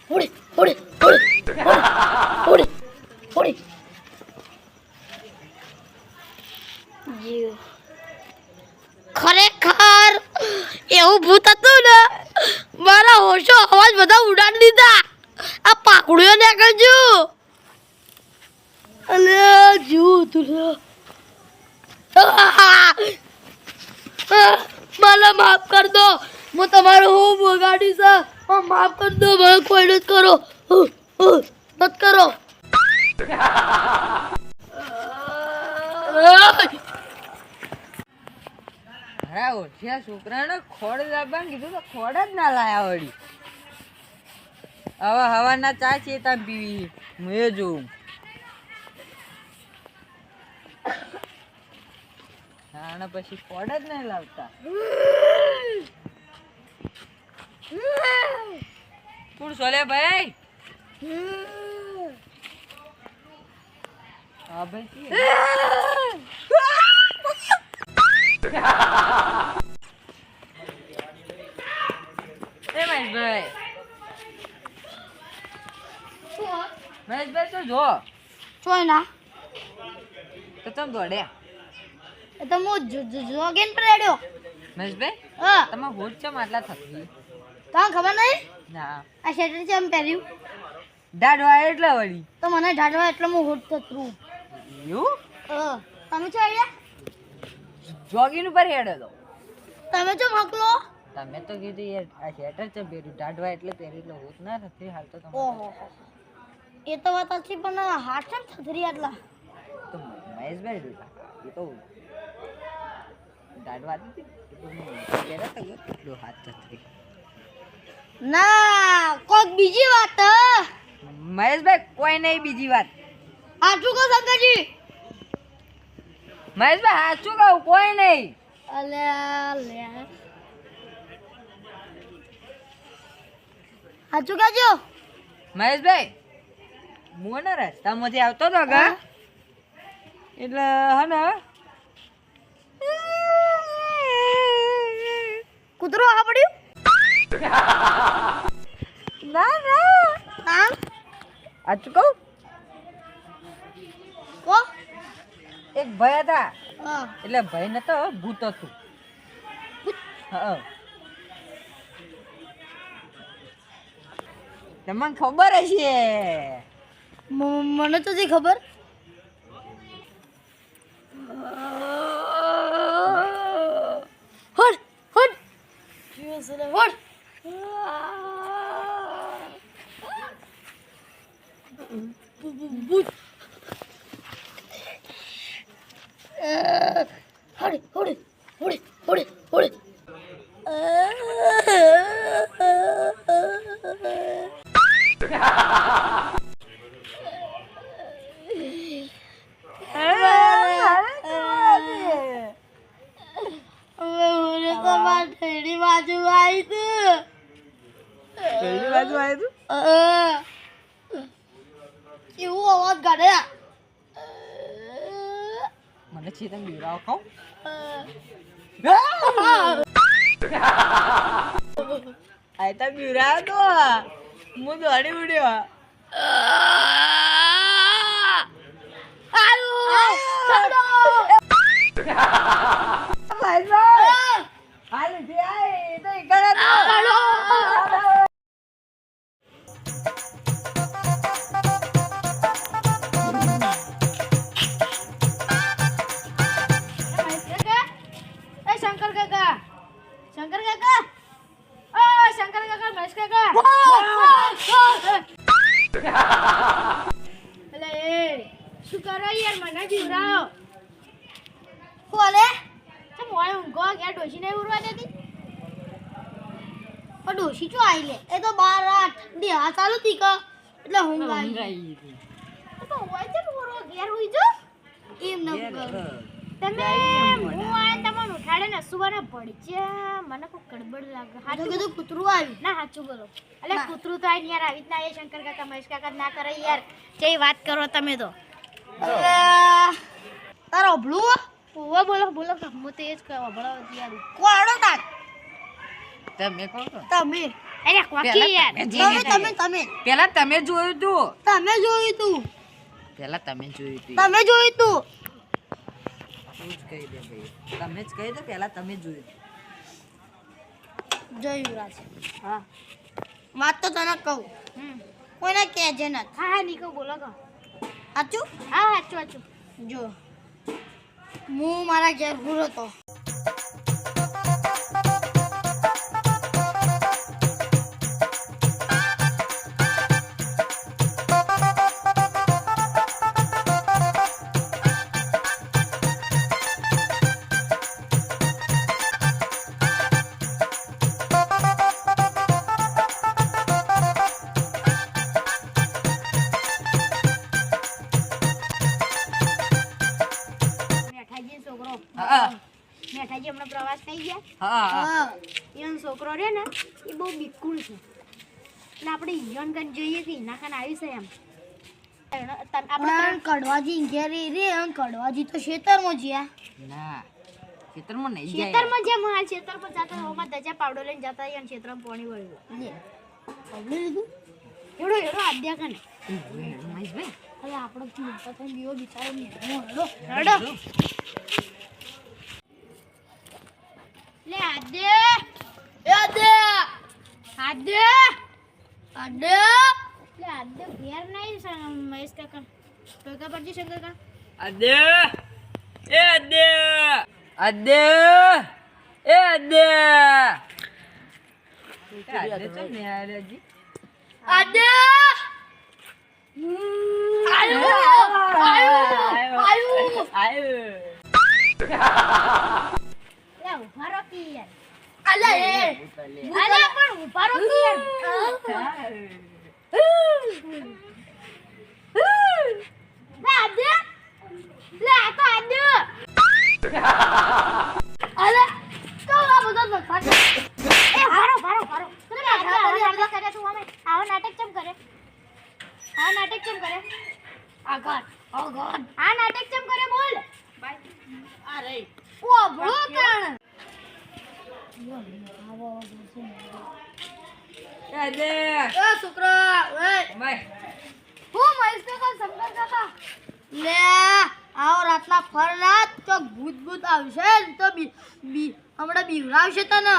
ઉડી ઉડી ઉડી ઉડી જીવ ખરેખર એવું ભૂત હતું ને મારા હોશો અવાજ બધા ઉડાડી દીધા આ પાકડીઓ ને કરજો અલે જીવ તું મને માફ કર દો હું તમારું હું બગાડી છે માફ કર દો મને કોઈ નથી કરો મત કરો અરે ઓછિયા છોકરાને ખોડ લાવવાનું કીધું તો ખોડ જ ના લાયા વળી હવે હવાના ચા ચેતા પીવી હું એ જોઉં આના પછી ખોડ જ નહીં લાવતા પૂર સોલે ભાઈ હા ભાઈ મહેશભાઈ તો જો ચોય ના તો તમે દોડ્યા એ તો હું જોગીન પડ્યો મહેશભાઈ હા તમે હોટ છે આટલા થકી તમને ખબર નહીં ના આ શેટર છે એમ પહેર્યું દાડવા એટલે વળી તો મને ઢાઢવા એટલે હું હોટ થતું એવું તમે છો અહીંયા જોગીન ઉપર હેડે તો તમે છો મોકલો તમે તો કીધું યાર આ શેટર છે પહેર્યું દાડવા એટલે પહેરી એટલે હોત ના નથી હાલ તો તમે ઓહો એ તો વાત છે પણ હાથ કેમ થથરી આટલા તો મહેશભાઈ એ તો દાડવા હતી એ તો હું પહેરા તો એટલો હાથ થથરી ના કોક બીજી વાત મહેશભાઈ કોઈ નહીં બીજી વાત સાચું કહો શંકરજી મહેશભાઈ સાચું કહું કોઈ નહીં અલે લે સાચું કહેજો મહેશભાઈ હું ને રસ્તામાંથી આવતો હતો ગા એટલે હા ને કૂતરો આ પડ્યું ના ના નામ સાચું કહું કો એક ભાઈ હતા હા એટલે ભાઈ નતો ભૂત હતું હા તમને ખબર હશે મને તો જે ખબર હટ હટ જીવસલે હટ ભૂત હડી હડી હડી હડી હડી બાજુ આવી તું કેવું અવાજ કાઢે મને છે તમે બીરાવ ખાવ આ તો બીરાવ તો હું દોડી ઉડ્યો શંકર કાકા ઓ શંકર કાકા મહેશ કાકા અલે શું કરો યાર મને જીવરાઓ કોલે તમ ઓય ઊંઘો કે ડોશી ને ઉરવા દેતી પણ ડોશી ચો આઈ લે એ તો 12 દી હા ચાલુ તી ક એટલે ઊંઘ આવી તો ઓય ચલ ઉરો ઘેર હોઈ જો એમ ન કરો તમે હું આ તમને ઉઠાડે ને સુવાને પડશે મને કોઈ ગડબડ લાગે હાચું કીધું કૂતરું આવ્યું ના સાચું બોલો એટલે કૂતરું તો આઈને યાર આવી જ ના એ શંકર કાકા મહેશ કાકા ના કરે યાર જે વાત કરો તમે તો તારો અભળું ઓવા બોલો બોલો હું તો એ જ કહું અભળાવ યાર કોડો તાર તમે કહો તો તમે અરે કોકી યાર તમે પેલા તમે જોયું તું તમે જોયું તું પેલા તમે જોયું તું તમે જોયું તું તું જ કહી દે ભાઈ તમે જ કહી દો પેલા તમે જોયું જય યુવરાજ હા વાત તો તને કહું કોઈને કહેજે ન હા નીકો બોલો કહો સાચું હા સાચું જો હું મારા ઘેર ભૂલો તો છોકરો હા મેઠાજી હમણાં પ્રવાસ થઈ ગયા હા એનો છોકરો રે ને એ બહુ બિકુલ છે એટલે આપણે ઈયોન કન જોઈએ કે એના કન આવી છે એમ આપણે કડવાજી ઘેર રે કડવાજી તો ખેતરમાં જ્યા ના ખેતરમાં નહીં જાય ખેતરમાં જે માલ ખેતર પર જાતા હોમાં ધજા પાવડો લઈને જાતા અને ખેતરમાં પાણી વળ્યું લે પાવડો લીધું એવડો આદ્યા કને મહેશભાઈ હવે આપણો ચિંતા થઈ ગયો બિચારો રડો લે આદે લે આદે ઘેર નહીં મહેશ કાકા ટોકા પરજી શંકર કાકા અદે એ અદે અદે એ અદે અદે તો ને આરેજી આદે ઉભારો કી યાર અલા પણ ઉભારો કી યાર લે આદે લે આ તો આદે અલા તો આ બધો નખા એ હારો તમે આદે કરે તું અમે આવો નાટક કેમ કરે આ નાટક કેમ કરે આગળ આ નાટક કેમ કરે બોલ આ રે ઓ ભળો કણ અદે એ છોકરા ઓય ભાઈ હું મહેશ કાકા શંકર કાકા લે આવો રાતના ફરનાત તો ભૂત આવશે ને તો બી હમણાં બીવરાવશે તને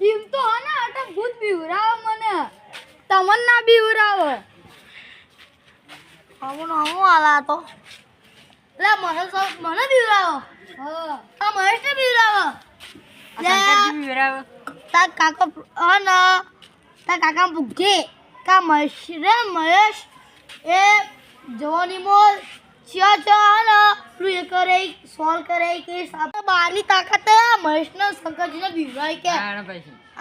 એમ તો હને અટક ભૂત બીવરાવ મને તમને ના બીવરાવ હું આલા તો લે મને બીવરાવ હા આ મહેશ ને બીવરાવ શંકરજી વિરાવ તા કાકા પૂછે કા મહેશ એ જવાની મોલ એ કરે સોલ્વ કરે કે બારની તાકાત મહેશને શંકરજીને બીવરાય કે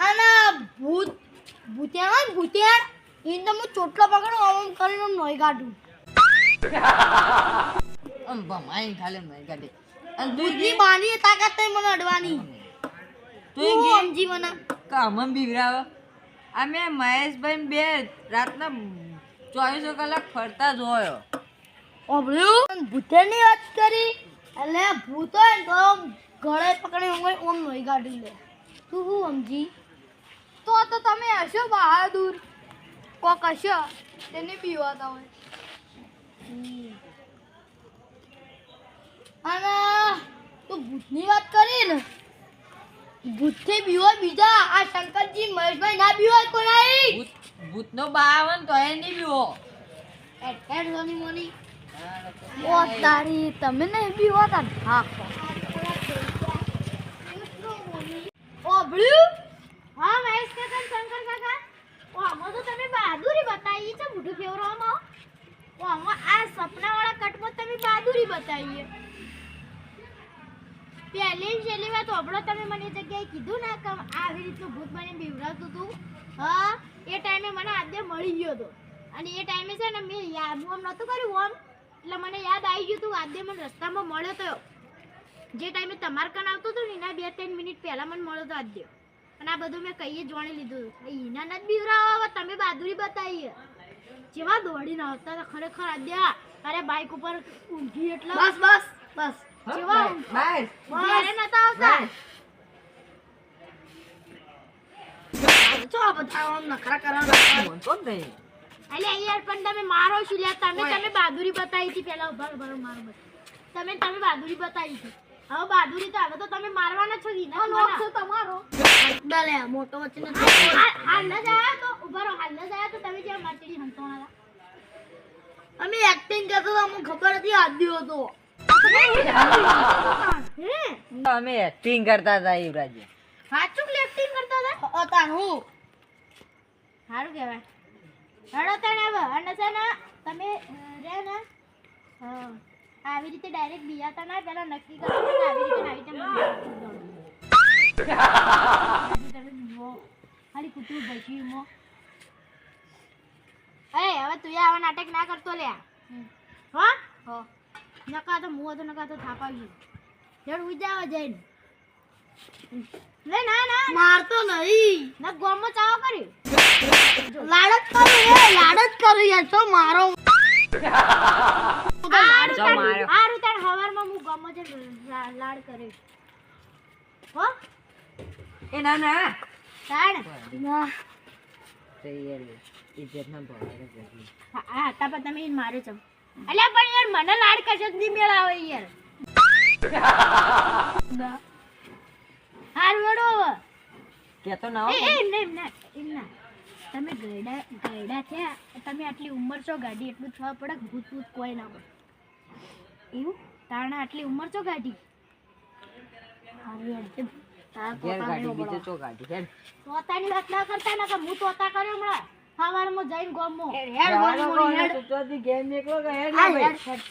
અને ભૂતિયાણ એને તો હું ચોટલો પકડું આમ કરીને નોઈ કાઢું ભમાઈ ખાલે નહીં કાઢે ભૂતની બાની તાકાત તો મને અડવાની તું સમજી મને કામમ બીવરાવ અમે મહેશભાઈ બે રાતના 24 કલાક ફરતા જોયો ઓબળ્યું ભૂતેની વાત કરી એટલે ભૂત હોય ને તો ગળે પકડી ઓમ નોઈ કાઢી લે તું શું સમજી તો તમે હશો બહાદુર કોક હશો તેને પીવાતા હોય અને તું ભૂતની વાત કરી ને ભૂતથી બીવો બીજા આ શંકરજી મહેશભાઈ ના બીવાય કોનાઈ ભૂતનો બાવન તો એ નહીં બીવો એડ સોની મોની ઓ તારી તમે નહીં બીવાતા હા ઓબળ્યું હા મહેશ કાકા શંકર કાકા ઓ આમાં તો તમે બહાદુરી બતાવી છે બુઢું ફેવરામાં ઓ આમાં આ સપનાવાળા કટમાં તમે બહાદુરી બતાવી છેલ્લી વાત ઓબળો તમે મને એ જગ્યાએ કીધું ને કે આવી રીતનું ભૂત મને બીવરાવતું હતું હા એ ટાઈમે મને આદ્ય મળી ગયો હતો અને એ ટાઈમે છે ને મેં યાદ ઓમ નહોતું કર્યું ઓમ એટલે મને યાદ આવી ગયું હતું આદ્ય મને રસ્તામાં મળ્યો હતો જે ટાઈમે તમાર કન આવતો હતો ને એના 2-3 મિનિટ પહેલા મને મળ્યો હતો આદ્ય અને આ બધું મેં કહીએ જાણી લીધું એના નથી બીવરાવા તમે બહાદુરી બતાવી જેવા દોડીને આવતા હતા ખરેખર આદ્ય અરે બાઇક ઉપર ઊંઘી એટલે બસ જેવા ઘરે નતા આવતા ચો બધા આમ નખરા કરવાના મોનતો જ નહીં. અલે યાર પણ તમે મારો શું લ્યા તમે બહાદુરી બતાવી હતી પેલા ઉભા મારો તમે બહાદુરી બતાવી હતી હવે બહાદુરી તો હવે તો તમે મારવાના છો ઈ ના લોક છો તમારો ડલે મોટો વચ્ચે હાલ ન જાય તો ઉભા રહો હાલ ન જાય તો તમે જે માટીની હંતોણા અમે એક્ટિંગ કરતો તો અમને ખબર હતી આદ્યો હતો અમે એક્ટિંગ કરતા હતા યુવરાજ. સાચું એક્ટિંગ કરતા હતા અતાણ હું સારું કહેવાય હડો તને હવે અને છે ને તમે રે ને આવી રીતે ડાયરેક્ટ બિયાતા ના પેલા નક્કી કરો કે આવી રીતે તમે બીવો ખાલી કૂતરું ભસી મો એ હવે તું આવા નાટક ના કરતો લે હો હો નકા તો થાપાવી જડ ઉજાવા જઈને લે ના મારતો નહીં ના ગોમો ચાવો કર્યું લાડ જ કરું યાર તો મારો હારું તાર હવારમાં હું ગોમો જે લાડ કર્યો હો એ ના ના તાણ ના તો યાર ઇજ્જતના ભાવે જતી. હા તાપા તમે ઈને મારે છો અલ્યા પણ યાર મને લાડ કરશો જ નહીં મેળાવે યાર હારું હેડો હવે કેતો ના એ હો. એમ ના તમે ગયડા થયા તમે આટલી ઉંમર છો ગાડી એટલું થવા પડે ભૂત કોઈ ના હોય એવું તારણા આટલી ઉંમર છો ગાડી હારું હેડ ઘેર ગાડી બીજે ચો ગાડી હેડ. તોતાની વાત ના કરતા ના કે હું તોતા કર્યો હમણાં સવારમાં જઈને ગોમો જવાનો કોણ? તું તો હજી ગેમ નીકળો કે હેડ હા, ને ભાઈ. હેડ.